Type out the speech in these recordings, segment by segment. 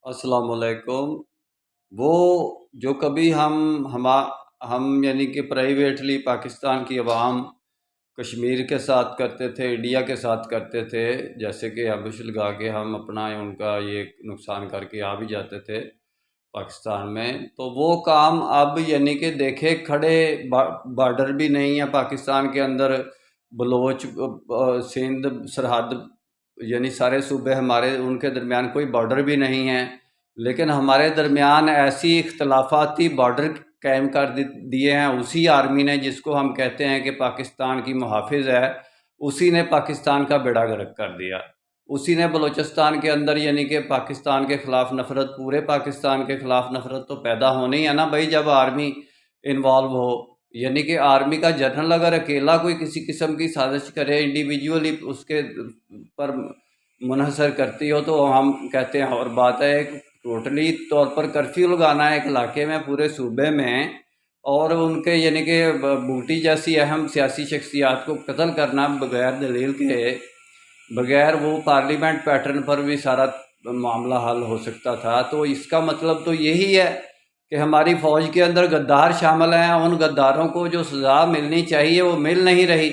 السلام علیکم۔ وہ جو کبھی ہم یعنی کہ پرائیویٹلی پاکستان کی عوام کشمیر کے ساتھ کرتے تھے، انڈیا کے ساتھ کرتے تھے، جیسے کہ آمبوش لگا کے ہم اپنا ان کا یہ نقصان کر کے آ بھی جاتے تھے پاکستان میں، تو وہ کام اب یعنی کہ دیکھے کھڑے بارڈر بھی نہیں ہے پاکستان کے اندر، بلوچ سندھ سرحد یعنی سارے صوبے ہمارے ان کے درمیان کوئی بارڈر بھی نہیں ہے، لیکن ہمارے درمیان ایسی اختلافاتی بارڈر قائم کر دیے ہیں اسی آرمی نے جس کو ہم کہتے ہیں کہ پاکستان کی محافظ ہے، اسی نے پاکستان کا بیڑا غرق کر دیا۔ اسی نے بلوچستان کے اندر یعنی کہ پاکستان کے خلاف نفرت، پورے پاکستان کے خلاف نفرت تو پیدا ہونی ہے نا بھائی جب آرمی انوالو ہو، یعنی کہ آرمی کا جنرل اگر اکیلا کوئی کسی قسم کی سازش کرے، انڈیویجولی اس کے پر منحصر کرتی ہو تو ہم کہتے ہیں اور بات ہے۔ ایک ٹوٹلی طور پر کرفیو لگانا ہے ایک علاقے میں، پورے صوبے میں، اور ان کے یعنی کہ بوٹی جیسی اہم سیاسی شخصیات کو قتل کرنا بغیر دلیل کے، بغیر وہ پارلیمنٹ پیٹرن پر بھی سارا معاملہ حل ہو سکتا تھا۔ تو اس کا مطلب تو یہی ہے کہ ہماری فوج کے اندر غدار شامل ہیں، ان غداروں کو جو سزا ملنی چاہیے وہ مل نہیں رہی،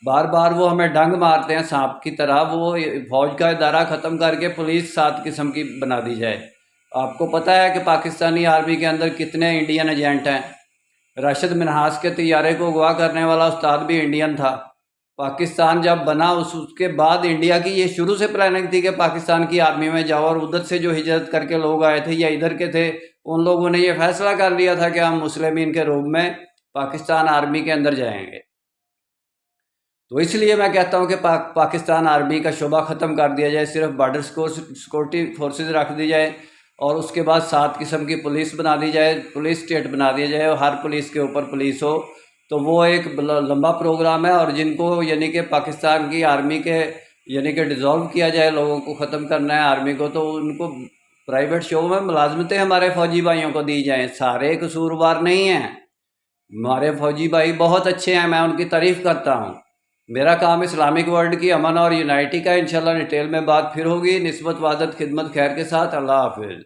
بار بار وہ ہمیں ڈنگ مارتے ہیں سانپ کی طرح۔ وہ فوج کا ادارہ ختم کر کے پولیس 7 قسم کی بنا دی جائے۔ آپ کو پتہ ہے کہ پاکستانی آرمی کے اندر کتنے انڈین ایجنٹ ہیں؟ راشد منہاس کے طیارے کو اغوا کرنے والا استاد بھی انڈین تھا۔ پاکستان جب بنا اس کے بعد انڈیا کی یہ شروع سے پلاننگ تھی کہ پاکستان کی آرمی میں جاؤ، اور ادھر سے جو ہجرت کر کے لوگ آئے تھے یا ادھر کے تھے ان لوگوں نے یہ فیصلہ کر لیا تھا کہ ہم مسلمین کے روپ میں پاکستان آرمی کے اندر جائیں گے۔ تو اس لیے میں کہتا ہوں کہ پاکستان آرمی کا شعبہ ختم کر دیا جائے، صرف بارڈر سیکورٹی فورسز رکھ دی جائے، اور اس کے بعد 7 قسم کی پولیس بنا دی جائے، پولیس اسٹیٹ بنا دیا جائے، اور ہر پولیس کے اوپر پولیس ہو۔ تو وہ ایک لمبا پروگرام ہے، اور جن کو یعنی کہ پاکستان کی آرمی کے یعنی کہ ڈیزالو کیا جائے، لوگوں کو ختم کرنا ہے آرمی کو، تو ان کو پرائیویٹ شعبوں میں ملازمتیں ہمارے فوجی بھائیوں کو دی جائیں۔ سارے قصوروار نہیں ہیں، ہمارے فوجی بھائی بہت اچھے ہیں، میں ان کی تعریف کرتا ہوں۔ میرا کام اسلامک ورلڈ کی امن اور یونائٹی کا، انشاءاللہ ڈیٹیل میں بات پھر ہوگی، نسبت وحدت خدمت خیر کے ساتھ۔ اللہ حافظ۔